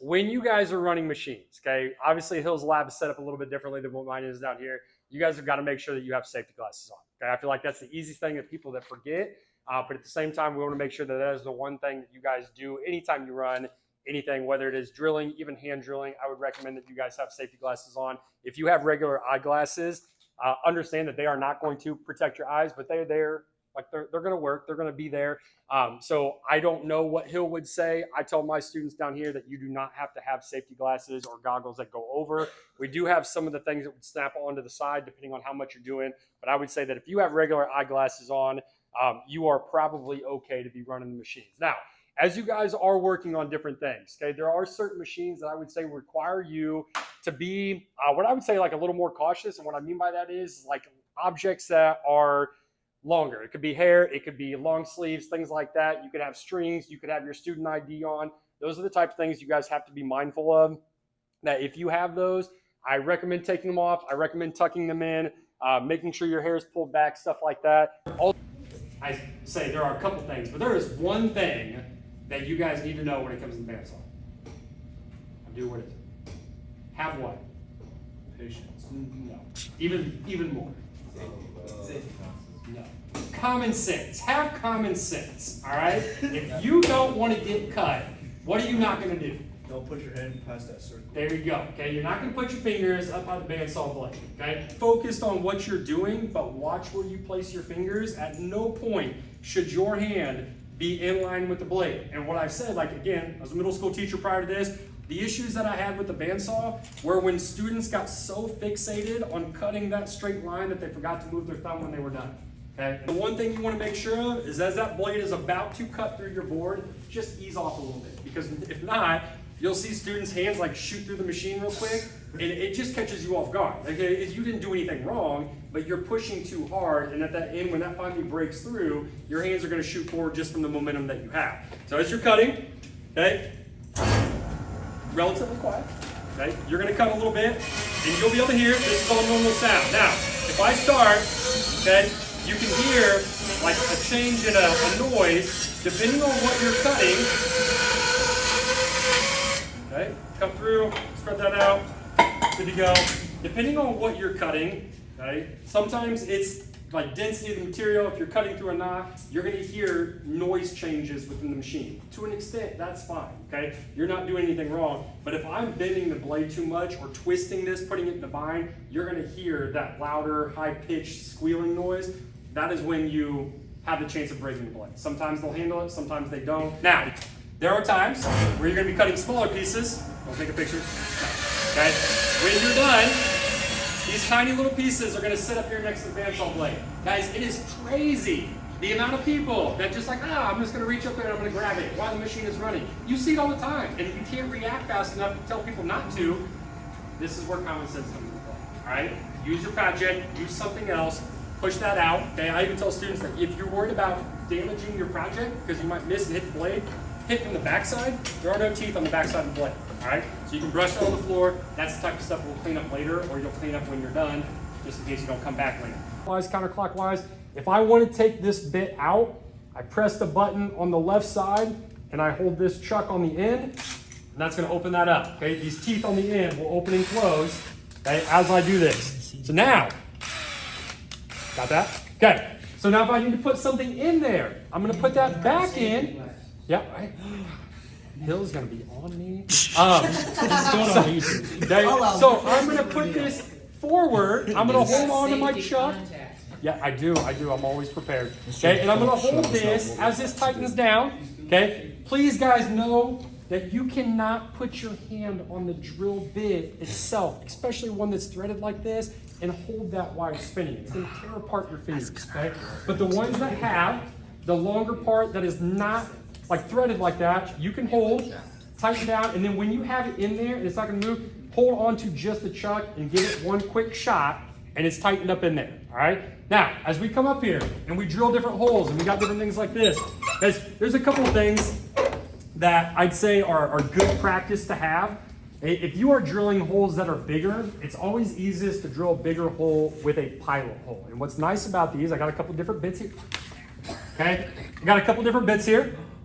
when you guys are running machines, okay, obviously Hill's lab is set up a little bit differently than what mine is down here. You guys have got to make sure that you have safety glasses on. Okay, I feel like that's the easy thing that people that forget. But at the same time, we want to make sure that that is the one thing that you guys do anytime you run anything, whether it is drilling, even hand drilling. I would recommend that you guys have safety glasses on. If you have regular eyeglasses, understand that they are not going to protect your eyes, but they're there. Like they're going to work. They're going to be there. So I don't know what Hill would say. I tell my students down here that you do not have to have safety glasses or goggles that go over. We do have some of the things that would snap onto the side depending on how much you're doing. But I would say that if you have regular eyeglasses on, you are probably okay to be running the machines. Now, as you guys are working on different things, okay, there are certain machines that I would say require you to be what I would say like a little more cautious. And what I mean by that is like objects that are longer. It could be hair, it could be long sleeves, things like that. You could have strings, you could have your student ID on. Those are the type of things you guys have to be mindful of. That if you have those, I recommend taking them off. I recommend tucking them in, making sure your hair is pulled back, stuff like that. I say there are a couple things, but there is one thing that you guys need to know when it comes to the bandsaw. What is it? Have what? Patience. No. Even more. No. Common sense. Have common sense. All right? If you don't want to get cut, what are you not going to do? Don't put your hand past that circle. There you go. Okay, you're not going to put your fingers up on the bandsaw blade. Okay, focused on what you're doing, but watch where you place your fingers. At no point should your hand be in line with the blade. And what I've said, like again, I was a middle school teacher prior to this. The issues that I had with the bandsaw were when students got so fixated on cutting that straight line that they forgot to move their thumb when they were done. Okay. The one thing you want to make sure of is as that blade is about to cut through your board, just ease off a little bit, because if not, you'll see students' hands like shoot through the machine real quick, and it just catches you off guard. Okay, you didn't do anything wrong, but you're pushing too hard, and at that end, when that finally breaks through, your hands are going to shoot forward just from the momentum that you have. So as you're cutting, okay, relatively quiet. Okay, you're going to cut a little bit, and you'll be able to hear this is all normal sound. Now, if I start, okay, you can hear like a change in a noise depending on what you're cutting. Okay, cut through, spread that out, good to go. Depending on what you're cutting, okay, sometimes it's like density of the material. If you're cutting through a knot, you're going to hear noise changes within the machine. To an extent, that's fine, okay? You're not doing anything wrong. But if I'm bending the blade too much or twisting this, putting it in the bind, you're going to hear that louder, high-pitched squealing noise. That is when you have the chance of breaking the blade. Sometimes they'll handle it, sometimes they don't. Now, there are times where you're going to be cutting smaller pieces. I'll take a picture. Okay? When you're done, these tiny little pieces are going to sit up here next to the bandsaw blade. Guys, it is crazy the amount of people that just like, I'm just going to reach up there and I'm going to grab it while the machine is running. You see it all the time. And if you can't react fast enough to tell people not to, this is where common sense comes into play. All right? Use your project, use something else, push that out. Okay? I even tell students that if you're worried about damaging your project because you might miss and hit the blade, hit from the backside. There are no teeth on the backside of the blade. All right, so you can brush it on the floor. That's the type of stuff we'll clean up later, or you'll clean up when you're done, just in case you don't come back later. Counterclockwise. If I want to take this bit out, I press the button on the left side, and I hold this chuck on the end, and that's going to open that up. Okay, these teeth on the end will open and close. Okay, as I do this. So now, got that? Okay. So now if I need to put something in there, I'm going to put that back in. Yeah, right. Hill's gonna be on me. So I'm gonna put this forward. I'm gonna hold on to my chuck. Yeah, I do. I'm always prepared. Okay, and I'm gonna hold this as this tightens down. Okay, please guys know that you cannot put your hand on the drill bit itself, especially one that's threaded like this, and hold that while it's spinning. It's gonna tear apart your fingers. Okay, but the ones that have the longer part that is not like threaded like that, you can hold, tighten down, and then when you have it in there and it's not gonna move, hold on to just the chuck and give it one quick shot, and it's tightened up in there, all right? Now, as we come up here and we drill different holes and we got different things like this, there's a couple of things that I'd say are good practice to have. If you are drilling holes that are bigger, it's always easiest to drill a bigger hole with a pilot hole. And what's nice about these, I got a couple different bits here, okay?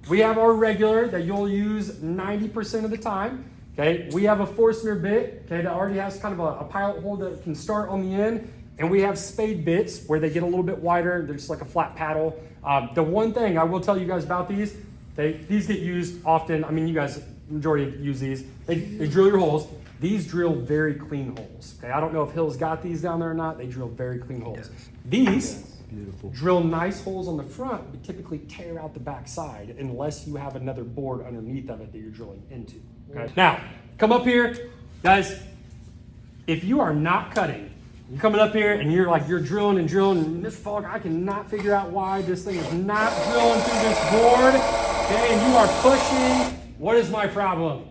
We have our regular that you'll use 90% of the time. Okay, we have a Forstner bit, okay, that already has kind of a pilot hole that can start on the end, and we have spade bits where they get a little bit wider. They're just like a flat paddle. The one thing I will tell you guys about these, these get used often. I mean, you guys, majority use these. They drill your holes. These drill very clean holes. Okay, I don't know if Hill's got these down there or not. They drill very clean holes. These drill nice holes on the front, but typically tear out the back side unless you have another board underneath of it that you're drilling into. Okay. Now, come up here, guys. If you are not cutting, you're coming up here and you're drilling and drilling, and Mr. Falk, I cannot figure out why this thing is not drilling through this board. Okay, and you are pushing. What is my problem?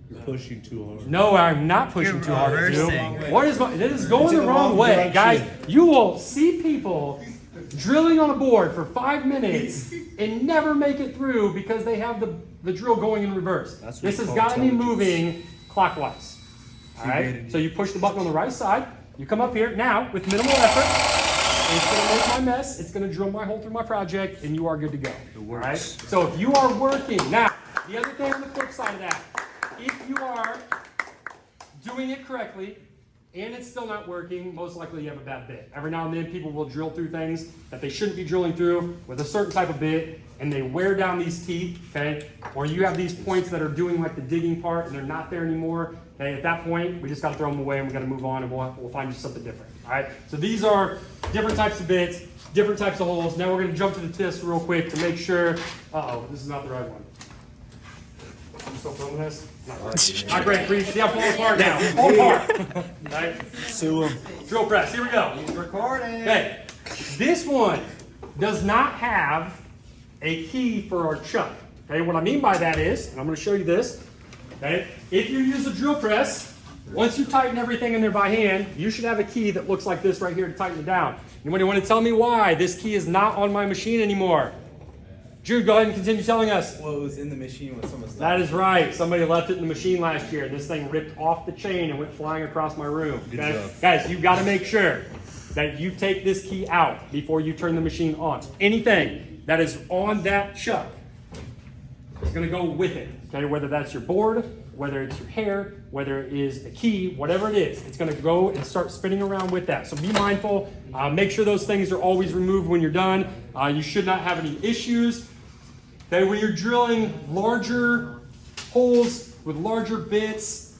You're pushing too hard. No, I'm not pushing too hard. reversing. What is my? This is going the wrong way, guys. You will see people drilling on a board for 5 minutes and never make it through because they have the drill going in reverse. That's what This we has call got to be intelligence. moving clockwise. All right. So you push the button on the right side. You come up here now with minimal effort. It's going to make my mess. It's going to drill my hole through my project, and you are good to go. All right. So if you are working now, the other thing on the flip side of that, if you are doing it correctly and it's still not working, most likely you have a bad bit. Every now and then people will drill through things that they shouldn't be drilling through with a certain type of bit, and they wear down these teeth, okay? Or you have these points that are doing like the digging part and they're not there anymore. Okay, at that point, we just got to throw them away and we got to move on, and we'll find you something different. All right. So these are different types of bits, different types of holes. Now we're going to jump to the test real quick to make sure. This is not the right one. I'm still filming this. Not right. Not great. Breathe. See, I'm falling apart now. Fall apart. Right. Sue him. Drill press. Here we go. He's recording. Okay. This one does not have a key for our chuck. Okay. What I mean by that is, and I'm going to show you this. Okay. If you use a drill press, once you tighten everything in there by hand, you should have a key that looks like this right here to tighten it down. Anybody want to tell me why this key is not on my machine anymore? Jude, go ahead and continue telling us. Well, it was in the machine when someone stopped. That is right. Somebody left it in the machine last year. This thing ripped off the chain and went flying across my room. Okay? Guys, you've got to make sure that you take this key out before you turn the machine on. Anything that is on that chuck is going to go with it. Okay? Whether that's your board, whether it's your hair, whether it is a key, whatever it is, it's going to go and start spinning around with that. So be mindful. Make sure those things are always removed when you're done. You should not have any issues. Okay, when you're drilling larger holes with larger bits,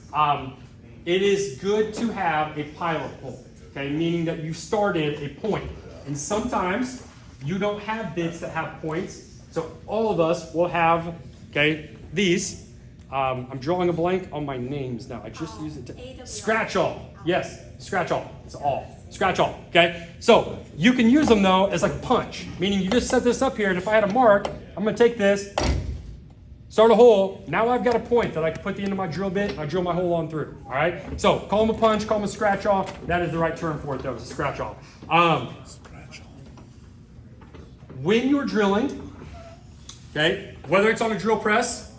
it is good to have a pilot hole. Okay, meaning that you started a point. And sometimes you don't have bits that have points. So all of us will have, okay, these. I'm drawing a blank on my names now. I just use it to scratch all. Yes, scratch all. It's all. Scratch all. Okay. So you can use them though as like a punch, meaning you just set this up here, and if I had a mark, I'm going to take this, start a hole. Now I've got a point that I can put the end of my drill bit, and I drill my hole on through. All right. So call them a punch, call them a scratch off. That is the right term for it though. It's a scratch off. When you're drilling, okay, whether it's on a drill press,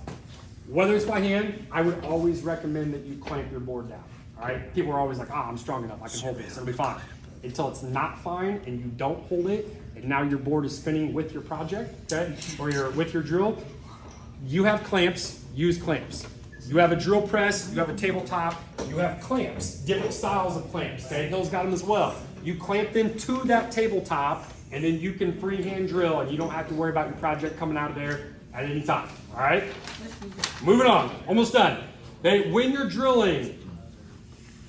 whether it's by hand, I would always recommend that you clamp your board down. All right. People are always like, I'm strong enough. I can hold this. It'll be fine. Until it's not fine and you don't hold it, and now your board is spinning with your project, okay, or with your drill. You have clamps. Use clamps. You have a drill press. You have a tabletop. You have clamps. Different styles of clamps. Okay. Hill's got them as well. You clamp them to that tabletop, and then you can freehand drill, and you don't have to worry about your project coming out of there at any time. All right. Moving on. Almost done. Okay. When you're drilling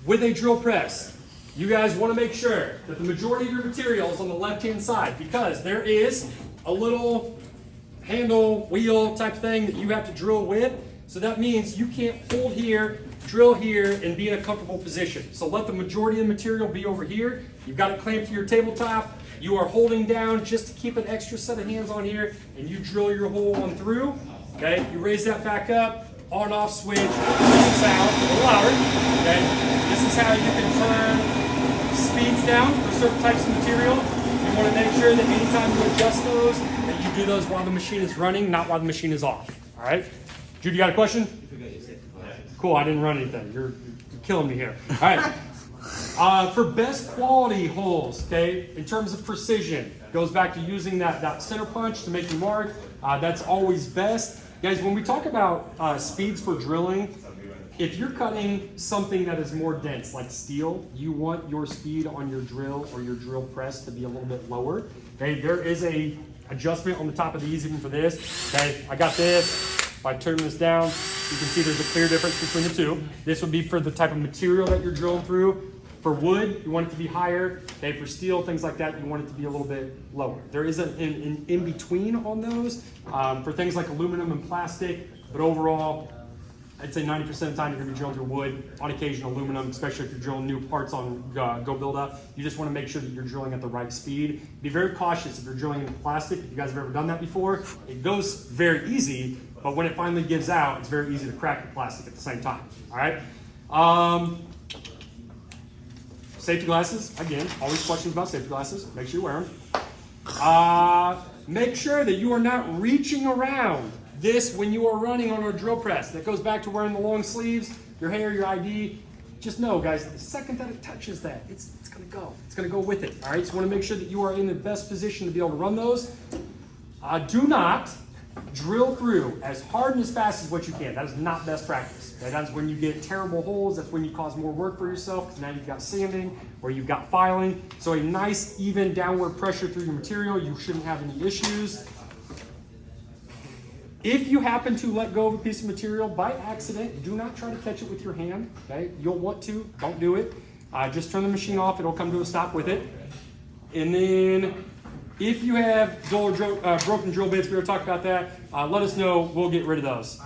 with a drill press, you guys want to make sure that the majority of your material is on the left-hand side, because there is a little handle, wheel type thing that you have to drill with. So that means you can't hold here, drill here, and be in a comfortable position. So let the majority of the material be over here. You've got it clamped to your tabletop. You are holding down just to keep an extra set of hands on here, and you drill your hole on through. Okay, you raise that back up, on off switch. This is how, a little louder. Okay, this is how you can turn speeds down for certain types of material. You want to make sure that anytime you adjust those, that you do those while the machine is running, not while the machine is off. All right, Jude, you got a question? Cool, I didn't run anything. You're killing me here. All right. For best quality holes, okay, in terms of precision, goes back to using that center punch to make your mark. That's always best. Guys, when we talk about speeds for drilling, if you're cutting something that is more dense, like steel, you want your speed on your drill or your drill press to be a little bit lower. Okay, there is a adjustment on the top of these even for this. Okay, I got this. If I turn this down, you can see there's a clear difference between the two. This would be for the type of material that you're drilling through. For wood, you want it to be higher. Okay, for steel, things like that, you want it to be a little bit lower. There is an in-between on those for things like aluminum and plastic, but overall, I'd say 90% of the time you're gonna be drilling through wood, on occasion aluminum, especially if you're drilling new parts on GoBuilda. You just wanna make sure that you're drilling at the right speed. Be very cautious if you're drilling in plastic. If you guys have ever done that before, it goes very easy, but when it finally gives out, it's very easy to crack the plastic at the same time, all right? Safety glasses, again, always questions about safety glasses. Make sure you wear them. Make sure that you are not reaching around this when you are running on a drill press. That goes back to wearing the long sleeves, your hair, your ID. Just know, guys, the second that it touches that, it's gonna go. It's gonna go with it, all right? So you wanna make sure that you are in the best position to be able to run those. Do not drill through as hard and as fast as what you can. That is not best practice. Okay? That's when you get terrible holes. That's when you cause more work for yourself because now you've got sanding or you've got filing. So a nice, even downward pressure through your material, you shouldn't have any issues. If you happen to let go of a piece of material by accident, do not try to catch it with your hand. Okay? You'll want to, don't do it. Just turn the machine off. It'll come to a stop with it. And then if you have dull or broken drill bits, we were talking about that, let us know. We'll get rid of those.